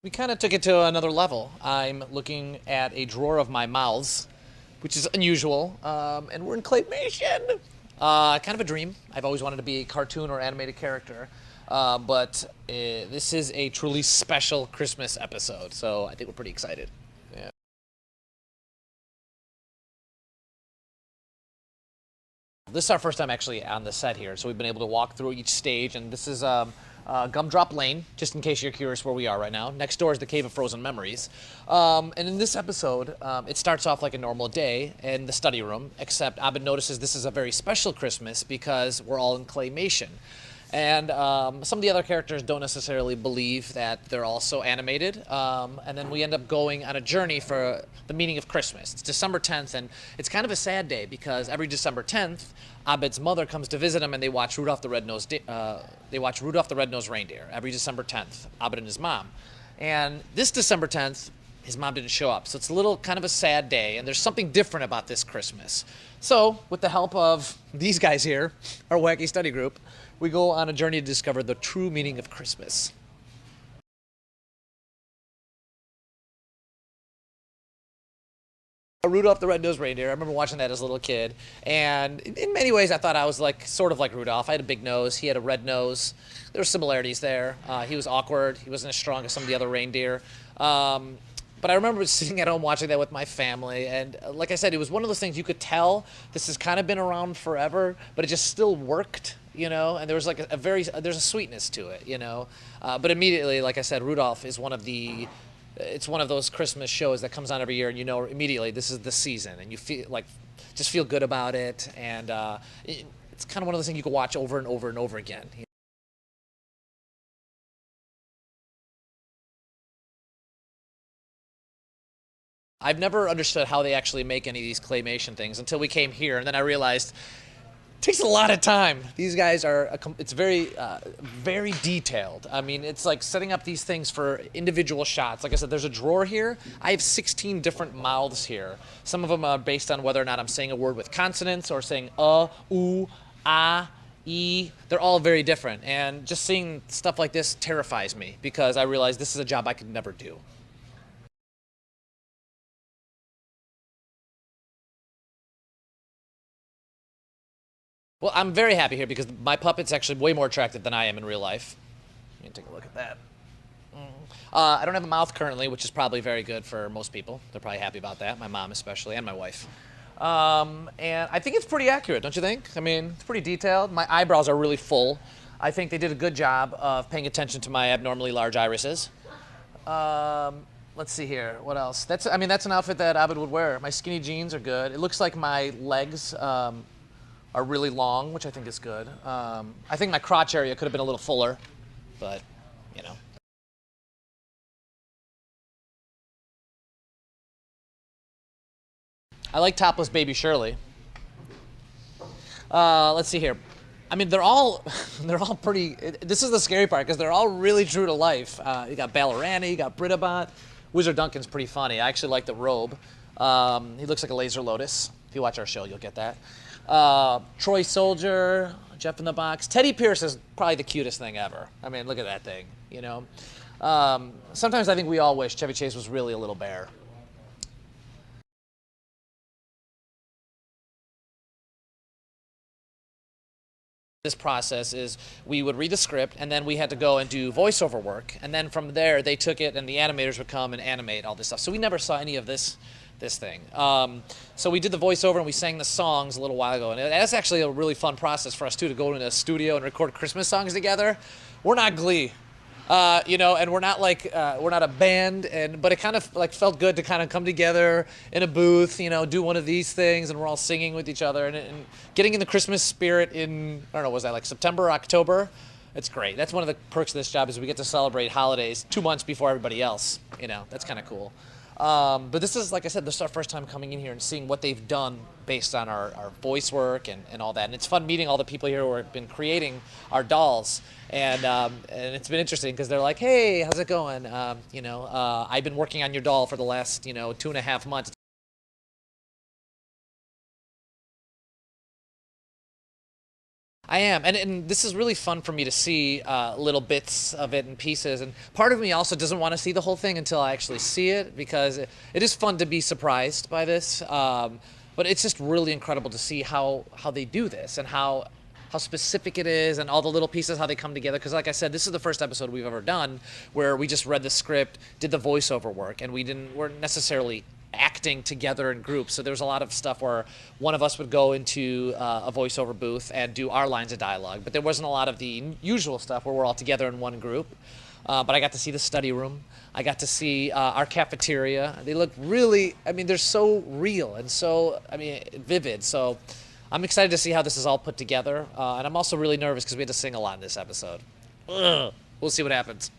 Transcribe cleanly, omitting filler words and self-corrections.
We kind of took it to another level. I'm looking at a drawer of my mouths, which is unusual, and we're in claymation. Kind of a dream. I've always wanted to be a cartoon or animated character, but this is a truly special Christmas episode, so I think we're pretty excited. Yeah. This is our first time actually on the set here, so we've been able to walk through each stage, and this is Gumdrop Lane, just in case you're curious where we are right now. Next door is the Cave of Frozen Memories. And in this episode, it starts off like a normal day in the study room, except Abed notices this is a very special Christmas because we're all in claymation. And some of the other characters don't necessarily believe that they're also animated. And then we end up going on a journey for the meaning of Christmas. It's December 10th, and it's kind of a sad day because every December 10th, Abed's mother comes to visit him, and they watch Rudolph the Red-Nosed Reindeer every December 10th. Abed and his mom. And this December 10th, his mom didn't show up. So it's a little kind of a sad day, and there's something different about this Christmas. So, with the help of these guys here, our wacky study group, we go on a journey to discover the true meaning of Christmas. Rudolph the Red-Nosed Reindeer. I remember watching that as a little kid, and in many ways, I thought I was like sort of like Rudolph. I had a big nose. He had a red nose. There were similarities there. He was awkward. He wasn't as strong as some of the other reindeer. But I remember sitting at home watching that with my family, and like I said, it was one of those things you could tell this has kind of been around forever, but it just still worked, and there was like there's a sweetness to it. But immediately, like I said, Rudolph is it's one of those Christmas shows that comes on every year, and immediately this is the season, and you just feel good about it, and it's kind of one of those things you can watch over and over and over again. I've never understood how they actually make any of these claymation things until we came here, and then I realized it takes a lot of time. These guys it's very detailed. I mean, it's like setting up these things for individual shots. Like I said, there's a drawer here. I have 16 different mouths here. Some of them are based on whether or not I'm saying a word with consonants or saying ooh, ah, e. They're all very different. And just seeing stuff like this terrifies me because I realize this is a job I could never do. Well, I'm very happy here because my puppet's actually way more attractive than I am in real life. Let me take a look at that. I don't have a mouth currently, which is probably very good for most people. They're probably happy about that, my mom especially, and my wife. And I think it's pretty accurate, don't you think? I mean, it's pretty detailed. My eyebrows are really full. I think they did a good job of paying attention to my abnormally large irises. Let's see here. What else? That's an outfit that Abed would wear. My skinny jeans are good. It looks like my legs are really long, which I think is good. I think my crotch area could have been a little fuller, but, you know. I like topless baby Shirley. Let's see here. I mean, they're all pretty. This is the scary part because they're all really true to life. You got Ballerani, you got Brittabot. Wizard Duncan's pretty funny. I actually like the robe. He looks like a laser lotus. If you watch our show, you'll get that. Troy Soldier, Jeff in the Box. Teddy Pierce is probably the cutest thing ever. I mean, look at that thing. Sometimes I think we all wish Chevy Chase was really a little bear. This process is we would read the script and then we had to go and do voiceover work, and then from there they took it and the animators would come and animate all this stuff. So we never saw any of this thing. So we did the voiceover and we sang the songs a little while ago, and that's actually a really fun process for us too, to go into a studio and record Christmas songs together. We're not Glee, and we're not a band, but it kind of like felt good to kind of come together in a booth, do one of these things, and we're all singing with each other and getting in the Christmas spirit in, I don't know, was that like September, October? It's great. That's one of the perks of this job, is we get to celebrate holidays 2 months before everybody else. That's kind of cool. But this is, like I said, this is our first time coming in here and seeing what they've done based on our voice work and all that. And it's fun meeting all the people here who have been creating our dolls. And it's been interesting because they're like, hey, how's it going? I've been working on your doll for the last, 2.5 months. I am, and this is really fun for me to see little bits of it and pieces. And part of me also doesn't want to see the whole thing until I actually see it, because it is fun to be surprised by this. But it's just really incredible to see how they do this, and how specific it is, and all the little pieces, how they come together. Because like I said, this is the first episode we've ever done where we just read the script, did the voiceover work, and weren't necessarily acting together in groups. So there was a lot of stuff where one of us would go into a voiceover booth and do our lines of dialogue, but there wasn't a lot of the usual stuff where we're all together in one group. But I got to see the study room. I got to see our cafeteria. They look really, I mean, they're so real and so, I mean, vivid. So I'm excited to see how this is all put together. And I'm also really nervous because we had to sing a lot in this episode. Ugh. We'll see what happens.